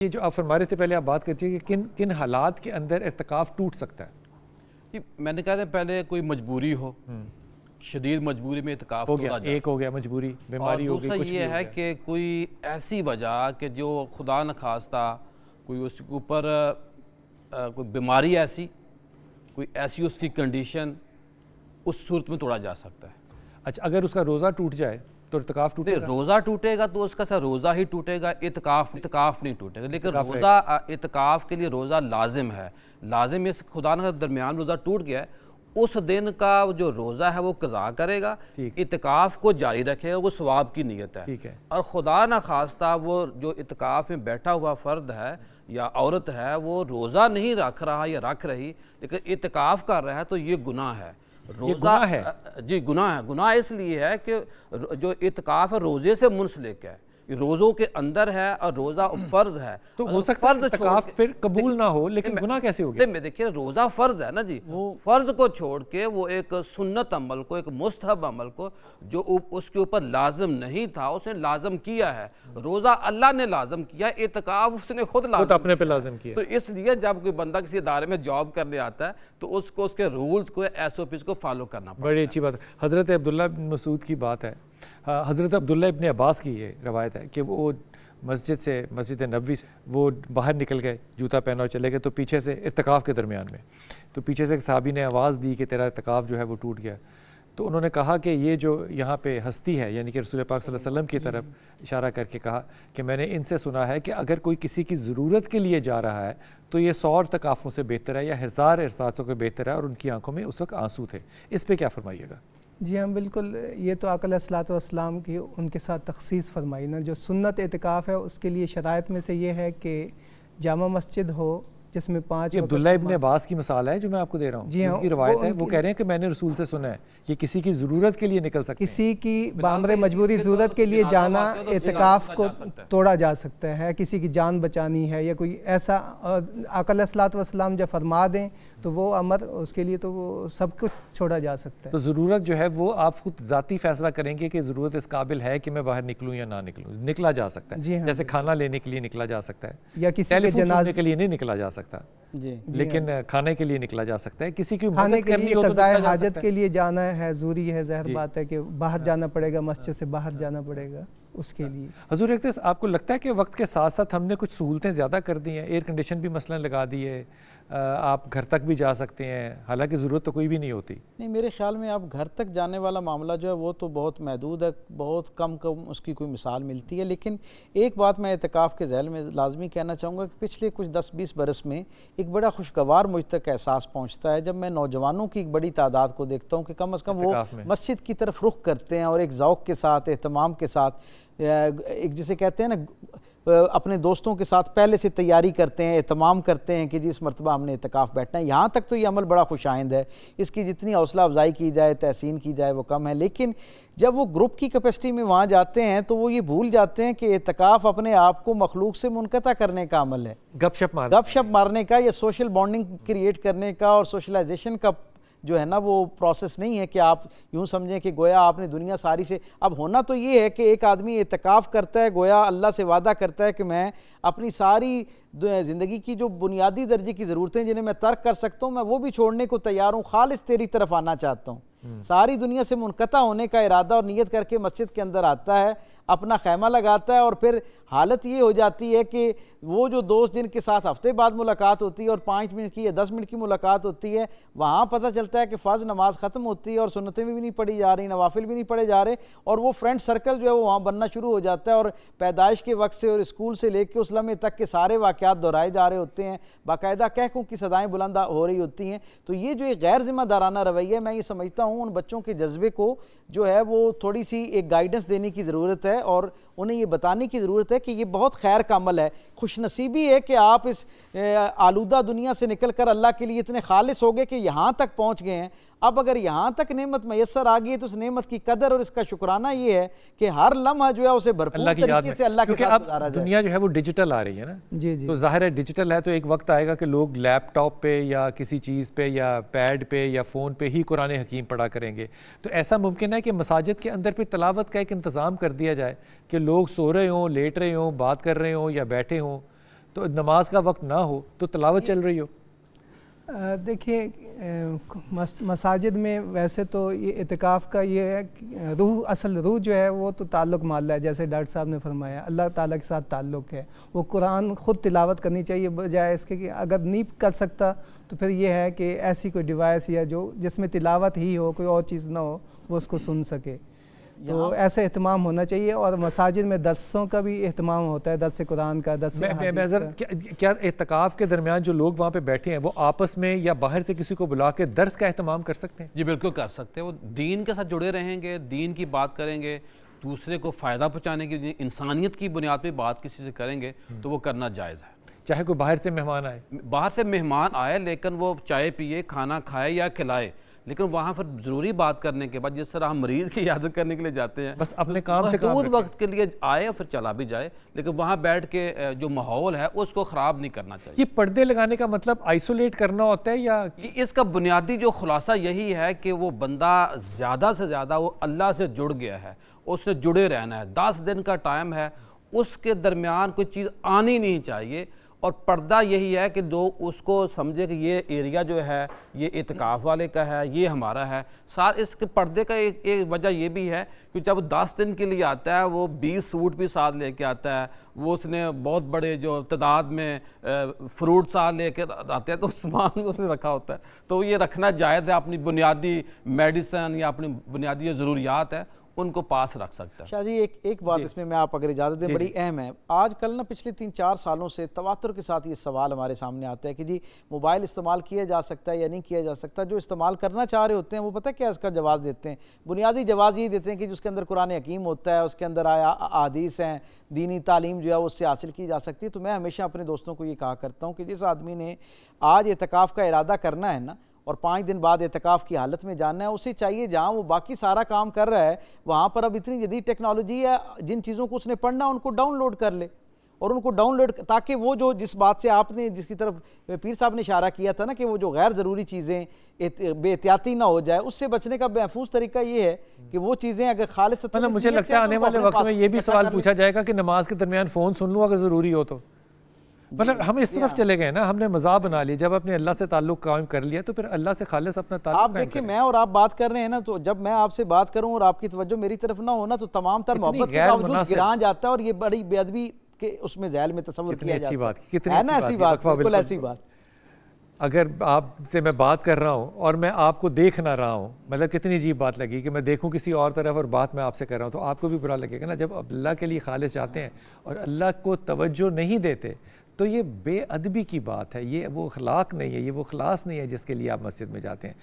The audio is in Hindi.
ये जो आप फरमा रहे थे पहले, आप बात करती है कि किन किन हालात के अंदर इत्तेकाफ टूट सकता है। कि मैंने कहा था पहले कोई मजबूरी हो, शदीद मजबूरी में इत्तेकाफ हो तोड़ा गया, जा एक हो गया मजबूरी, बीमारी हो गई, दूसरा कुछ ये भी हो है गया। कि कोई ऐसी वजह कि जो खुदा न खास्ता कोई उसके ऊपर कोई बीमारी ऐसी, कोई ऐसी उसकी कंडीशन, उस सूरत में तोड़ा जा सकता है। अच्छा, अगर उसका रोज़ा टूट जाए तो इत्तेकाफ टूटेगा? रोज़ा टूटेगा तो उसका सर रोज़ा ही टूटेगा, इत्तेकाफ नहीं टूटेगा। लेकिन इत्तेकाफ रोज़ा, इत्तेकाफ के लिए रोज़ा लाजिम है। लाजिम इस खुदा न दरमियान रोज़ा टूट गया है, उस दिन का जो रोज़ा है वो कज़ा करेगा, इत्तेकाफ को जारी रखेगा, वो सवाब की नीयत है। ठीक है। और खुदा न खास्ता वो जो इत्तेकाफ में बैठा हुआ फ़र्द है या औरत है, वो रोज़ा नहीं रख रहा या रख रही, लेकिन इत्तेकाफ कर रहा है, तो ये गुनाह है। रोज़ा है? जी गुनाह है। गुनाह इसलिए है कि जो इत्तेकाफ है रोज़े से मुंसलिक है, रोज़ों के अंदर है और रोज़ा फ़र्ज है। तो हो सकता है इत्तेकाफ फिर कबूल ना हो, लेकिन गुनाह कैसे हो गया? देखिए रोज़ा फ़र्ज है ना जी, वो फ़र्ज को छोड़ के वो एक सुन्नत अमल को, एक मुस्तहब अमल को जो उसके ऊपर लाजम नहीं था, उसने लाजम किया है। रोज़ा अल्लाह ने लाजम किया, इत्तेकाफ उसने खुद लाजम अपने पे लाजम किया। तो इसलिए जब कोई बंदा किसी इदारे में जॉब करने आता है तो उसको उसके रूल्स को, SOPs को फॉलो करना पड़ता है। बड़ी अच्छी बात है। हज़रत अब्दुल्ला बिन मसूद की बात है, हज़रत अब्दुल्ला इब्न अब्बास की ये रवायत है कि वो मस्जिद नबवी से वो बाहर निकल गए, जूता पहना और चले गए, तो पीछे से इत्तेकाफ के दरमियान में तो पीछे से एक साहबी ने आवाज़ दी कि तेरा इत्तेकाफ जो है वो टूट गया। तो उन्होंने कहा कि ये जो यहाँ पे हस्ती है, यानी कि रसूल पाक सल्लल्लाहु अलैहि वसल्लम की तरफ इशारा करके कहा कि मैंने इनसे सुना है कि अगर कोई किसी की ज़रूरत के लिए जा रहा है तो ये 100 इत्तेकाफ़ों से बेहतर है या 1000 इरसासों से बेहतर है, और उनकी आंखों में उस वक्त आंसू थे। इस पर क्या फरमाइएगा? जी हाँ, बिल्कुल। ये तो आका अलैहिस्सलातु वस्सलाम की उनके साथ तख़सीस फरमाई ना। जो सुन्नत एतिकाफ़ है उसके लिए शराइत में से ये है कि जामा मस्जिद हो जिसमें 5 अब्दुल्ला इब्न अब्बास की मिसाल है जो मैं आपको दे रहा हूँ। जी हाँ, उनकी रवायत है, वो कह रहे हैं कि मैंने रसूल से सुना है कि किसी की ज़रूरत के लिए निकल सकते हैं। किसी की बामरे मजबूरी ज़रूरत के लिए जाना एतिकाफ़ को तोड़ा जा सकता है। किसी की जान बचानी है या कोई ऐसा, आका अलैहिस्सलातु वस्सलाम जब फरमा दें तो वो अमर, उसके लिए तो वो सब कुछ छोड़ा जा सकता है। तो ज़रूरत जो है वो आप खुद ज़ाती फैसला करेंगे कि ज़रूरत इस काबिल है कि मैं बाहर निकलूँ या ना निकलूँ। निकला जा सकता है। जी हाँ, जैसे खाना लेने के लिए निकला जा सकता है, या किसी के जनाजे के लिए नहीं निकला जा सकता जी, लेकिन खाने के लिए निकला जा सकता है। किसी की खाने के लिए, क़ज़ाए हाजत के लिए जाना है, ज़रूरी है, ज़ाहिर बात है कि बाहर जाना पड़ेगा, मस्जिद से बाहर जाना पड़ेगा उसके लिए। हजूर एक आपको लगता है कि वक्त के साथ साथ हमने कुछ सहूलतें ज़्यादा कर दी हैं? एयर कंडीशन भी मसलन लगा दी है, आप घर तक भी जा सकते हैं, हालांकि ज़रूरत तो कोई भी नहीं होती। नहीं, मेरे ख्याल में आप घर तक जाने वाला मामला जो है वो तो बहुत महदूद है, बहुत कम उसकी कोई मिसाल मिलती है। लेकिन एक बात मैं इत्तेकाफ़ के ज़ैल में लाजमी कहना चाहूँगा कि पिछले कुछ 10-20 बरस में एक बड़ा खुशगवार मुझ तक एहसास पहुँचता है जब मैं नौजवानों की एक बड़ी तादाद को देखता हूँ कि कम अज़ कम वो मस्जिद की तरफ रुख करते हैं और एक ज़ौक़ के साथ, एहतमाम के साथ, एक जिसे कहते हैं ना, अपने दोस्तों के साथ पहले से तैयारी करते हैं, एहतमाम करते हैं कि जी इस मरतबा हमने इत्तेकाफ़ बैठना है। यहाँ तक तो ये अमल बड़ा खुशाइंद है, इसकी जितनी हौसला अफजाई की जाए, तहसीन की जाए, वो कम है। लेकिन जब वो ग्रुप की कैपेसिटी में वहाँ जाते हैं तो वो ये भूल जाते हैं कि इत्तेकाफ़ अपने आप को मखलूक से मुनक़ता करने का अमल है, गपशप मारने का, या सोशल बॉन्डिंग क्रिएट करने का और सोशलाइजेशन का जो है ना वो प्रोसेस नहीं है कि आप यूँ समझें कि गोया आपने दुनिया सारी से। अब होना तो ये है कि एक आदमी इत्तेकाफ़ करता है, गोया अल्लाह से वादा करता है कि मैं अपनी सारी ज़िंदगी की जो बुनियादी दर्जे की ज़रूरतें जिन्हें मैं तर्क कर सकता हूँ, मैं वो भी छोड़ने को तैयार हूँ, खालिस तेरी तरफ आना चाहता हूँ। सारी दुनिया से मुनक़ता होने का इरादा और नीयत करके मस्जिद के अंदर आता है, अपना खैमा लगाता है, और फिर हालत ये हो जाती है कि वो जो दोस्त जिनके साथ हफ्ते बाद मुलाकात होती है और 5 मिनट की या 10 मिनट की मुलाकात होती है, वहाँ पता चलता है कि फ़र्ज़ नमाज ख़त्म होती है और सुन्नतें भी नहीं पढ़ी जा रही, नवाफिल भी नहीं पढ़े जा रहे, और वो फ्रेंड सर्कल जो है वो वहाँ बनना शुरू हो जाता है। और पैदाइश के वक्त से और स्कूल से लेकर उस लम्हे तक के सारे वाक़यात दोहराए जा रहे होते हैं, बाकायदा कहकों की सदाएँ बुलंद हो रही होती हैं। तो ये जो एक गैर ज़िम्मेदाराना रवैया, मैं ये समझता हूँ उन बच्चों के जज्बे को जो है वो थोड़ी सी एक गाइडेंस देने की ज़रूरत है और उन्हें ये बताने की ज़रूरत है कि ये बहुत खैर का अमल है। खुशनसीबी है कि आप इस आलूदा दुनिया से निकल कर अल्लाह के लिए इतने खालिस हो गए कि यहाँ तक पहुँच गए हैं। अब अगर यहाँ तक नेमत मैसर आ गई है तो उस नेमत की कदर और इसका शुक्राना ये है कि हर लम्हा जो है उसे भरपूर तरीके से अल्लाह के साथ गुजारा जाए। दुनिया जो है वो डिजिटल आ रही है ना जी जी, तो जाहिर है डिजिटल है, तो एक वक्त आएगा कि लोग लैपटॉप पे या किसी चीज़ पे या पैड पे या फ़ोन पे ही कुरान हकीम पढ़ा करेंगे। तो ऐसा मुमकिन है कि मसाजिद के अंदर भी तलावत का एक इंतज़ाम कर दिया जाए कि लोग सो रहे हों, लेट रहे हों, बात कर रहे हों या बैठे हों, तो नमाज का वक्त ना हो तो तिलावत चल रही हो। देखिए मसाजिद में वैसे तो ये इतिकाफ़ का ये है कि रूह, असल रूह जो है वो तो ताल्लुक़ माल्ला है, जैसे डॉक्टर साहब ने फरमाया अल्लाह ताला के साथ ताल्लुक़ है। वो कुरान ख़ुद तिलावत करनी चाहिए, बजाय इसके कि अगर नहीं कर सकता तो फिर ये है कि ऐसी कोई डिवाइस या जो जिसमें तिलावत ही हो, कोई और चीज़ ना हो, वो उसको सुन सके। तो ऐसा एहतमाम होना चाहिए। और मसाजिद में दर्सों का भी एहतमाम होता है, दर्स कुरान का, दर्स हदीस का। क्या एतकाफ़ के दरमियान जो लोग वहाँ पे बैठे हैं वो आपस में या बाहर से किसी को बुला के दर्स का एहतमाम कर सकते हैं? जी बिल्कुल कर सकते हैं। वो दीन के साथ जुड़े रहेंगे, दीन की बात करेंगे, दूसरे को फ़ायदा पहुँचाने की, इंसानियत की बुनियाद पर बात किसी से करेंगे तो वो करना जायज़ है। चाहे कोई बाहर से मेहमान आए, बाहर से मेहमान आए लेकिन वो चाय पिए, खाना खाए या खिलाए, लेकिन वहाँ पर ज़रूरी बात करने के बाद जिस तरह हम मरीज़ की इयादत करने के लिए जाते हैं, बस अपने काम से काम महदूद वक्त के लिए आए और फिर चला भी जाए, लेकिन वहाँ बैठ के जो माहौल है उसको ख़राब नहीं करना चाहिए। ये पर्दे लगाने का मतलब आइसोलेट करना होता है या इसका बुनियादी जो खुलासा यही है कि वो बंदा ज़्यादा से ज़्यादा वो अल्लाह से जुड़ गया है, उससे जुड़े रहना है। 10 दिन का टाइम है, उसके दरमियान कोई चीज़ आनी नहीं चाहिए। और पर्दा यही है कि दो उसको समझे कि ये एरिया जो है ये इत्काफ़ वाले का है, ये हमारा है। साथ इसके पर्दे का एक वजह ये भी है कि जब 10 दिन के लिए आता है वो 20 सूट भी साथ लेके आता है, वो उसने बहुत बड़े जो तादाद में फ्रूट साथ लेके आते हैं, तो सामान उसने रखा होता है। तो ये रखना जायज़ है, अपनी बुनियादी मेडिसन या अपनी बुनियादी जो ज़रूरियात है उनको पास रख सकता है। शाह जी एक बात इसमें मैं आप अगर इजाज़त दें, बड़ी अहम है। आजकल ना पिछले 3-4 सालों से तवातुर के साथ ये सवाल हमारे सामने आता है कि जी मोबाइल इस्तेमाल किया जा सकता है या नहीं किया जा सकता। जो इस्तेमाल करना चाह रहे होते हैं वो पता क्या इसका जवाब देते हैं, बुनियादी जवाब यही देते हैं कि जिसके अंदर कुरान हकीम होता है, उसके अंदर अहादीस हैं, दीनी तालीम जो है उससे हासिल की जा सकती है। तो मैं हमेशा अपने दोस्तों को ये कहा करता हूँ कि जिस आदमी ने आज इत्काफ़ का इरादा करना है ना और 5 दिन बाद इत्काफ़ की हालत में जानना है, उसे चाहिए जहाँ वो बाकी सारा काम कर रहा है वहाँ पर अब इतनी जदीद टेक्नोलॉजी है, जिन चीज़ों को उसने पढ़ना उनको डाउनलोड कर ले और उनको डाउनलोड, ताकि वो जो जिस बात से आपने जिसकी तरफ पीर साहब ने इशारा किया था ना कि वो जो गैर ज़रूरी चीज़ें बेहतियाती ना हो जाए, उससे बचने का महफूज तरीका ये है कि वो चीज़ें अगर खालिस, मतलब मुझे लगता है आने वाले वक्त में ये भी सवाल पूछा जाएगा कि नमाज के दरमियान फ़ोन सुन लूँ अगर ज़रूरी हो तो। मतलब हम इस तरफ चले गए ना, हमने मज़ाक बना लिया। जब अपने अल्लाह से ताल्लुक़ कायम कर लिया तो फिर अल्लाह से खालिस अपना ताल्लुक़ आप देखिए, मैं और आप बात कर रहे हैं ना, तो जब मैं आपसे बात करूं और आपकी तवज्जो मेरी तरफ ना हो ना, तो तमाम तर मोहब्बत के बावजूद गिरान जाता है और ये बड़ी बेअदबी के उसमें ज़ैल में तस्वुर किया जाता है ना। ऐसी बात, बिल्कुल ऐसी बात। अगर आपसे मैं बात कर रहा हूँ और मैं आपको देख ना रहा हूँ, मतलब कितनी अजीब बात लगी कि मैं देखूँ किसी और तरफ और बात मैं आपसे कर रहा हूँ, तो आपको भी बुरा लगेगा ना। जब अल्लाह के लिए खालिस जाते हैं और अल्लाह को तवज्जो नहीं देते तो ये बेअदबी की बात है, ये वो अखलाक नहीं है, ये वो खलास नहीं है जिसके लिए आप मस्जिद में जाते हैं।